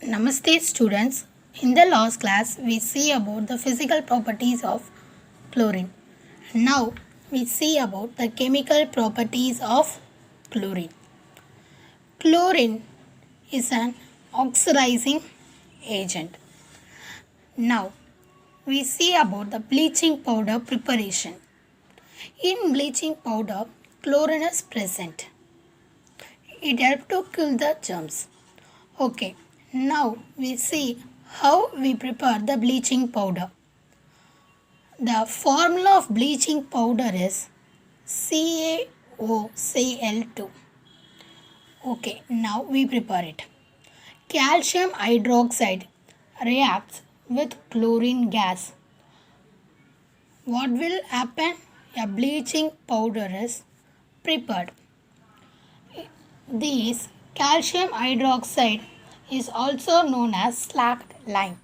Namaste students. In the last class we see about the physical properties of chlorine. Now we see about the chemical properties of chlorine. Chlorine is an oxidizing agent. Now we see about the bleaching powder preparation. In bleaching powder, chlorine is present. It helps to kill the germs. Okay, now we see how we prepare the bleaching powder. The formula of bleaching powder is CaOCl2. Okay, now we prepare it. Calcium hydroxide reacts with chlorine gas. What will happen? A bleaching powder is prepared. This calcium hydroxide is also known as slacked lime.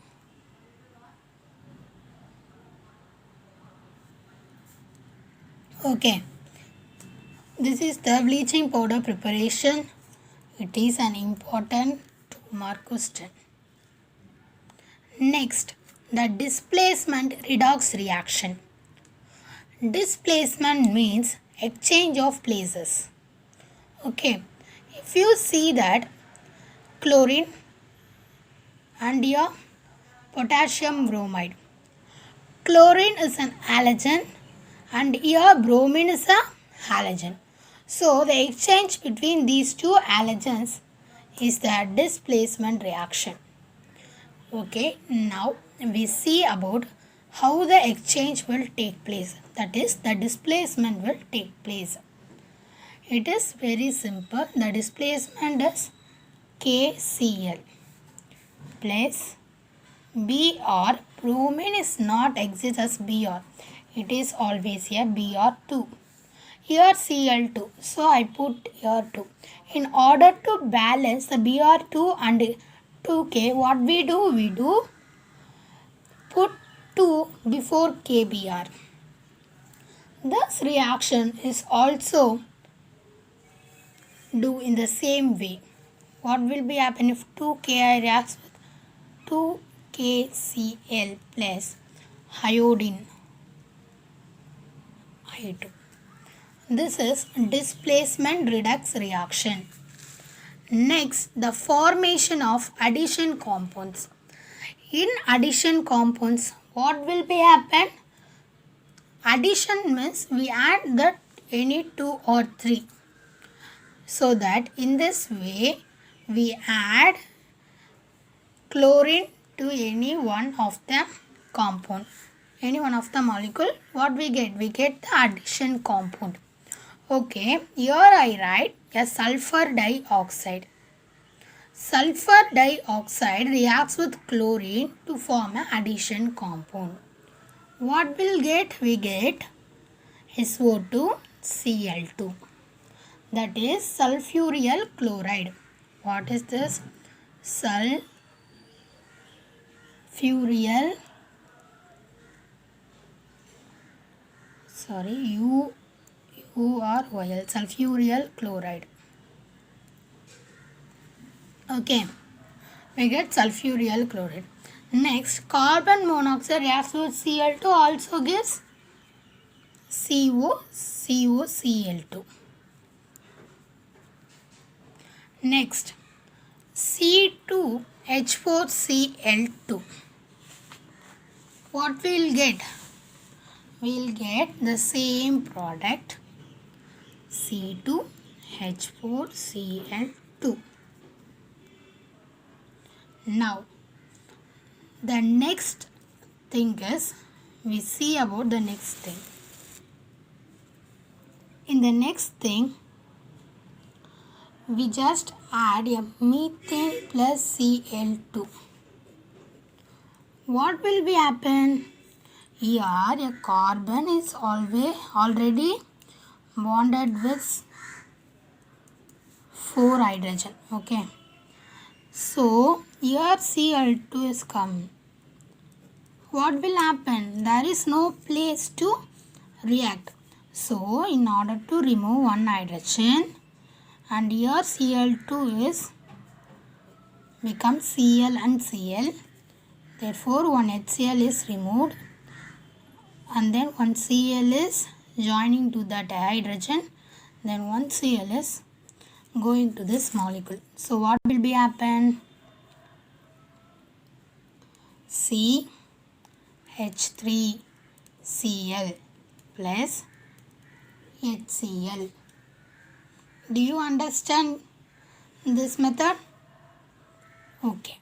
Okay, this is the bleaching powder preparation. It is an important 2-mark question. Next, the displacement redox reaction. Displacement means exchange of places. Okay, if you see that chlorine and your potassium bromide. Chlorine is an halogen and your bromine is a halogen. So the exchange between these two halogens is the displacement reaction. Okay, now we see about how the exchange will take place. That is, the displacement will take place. It is very simple. The displacement is KCl plus Br. Bromine is not exist as Br. It is always a Br2. Here Cl2. So I put here 2. In order to balance the Br2 and 2K, what we do? We do put 2 before KBr. This reaction is also do in the same way. What will be happen if 2Ki reacts with 2KCl plus iodine I2. This is displacement redox reaction. Next, the formation of addition compounds. In addition compounds, what will be happen? Addition means we add that any 2 or 3. So that in this way we add chlorine to any one of the compound, any one of the molecule. What we get? We get the addition compound. Okay, here I write a sulfur dioxide. Sulfur dioxide reacts with chlorine to form an addition compound. What will get? We get SO2 Cl2. That is sulfurial chloride. What is this? Sulfurial URYL, sulfurial chloride. Okay, we get sulfurial chloride. Next, carbon monoxide reacts with Cl2, also gives COCl2. Next, C2H4Cl2. What we'll get? We'll get the same product, C2H4Cl2. Now, the next thing is, we see about the next thing. In the next thing, we just add a methane plus Cl2. What will be happen? Here a carbon is already bonded with 4 hydrogen. Okay. So here Cl2 is come. What will happen? There is no place to react. So in order to remove 1 hydrogen, and here Cl2 is becomes Cl and Cl. Therefore, one HCl is removed and then one Cl is joining to that hydrogen. Then one Cl is going to this molecule. So, what will be happen? CH3Cl plus HCl. Do you understand this method? Okay.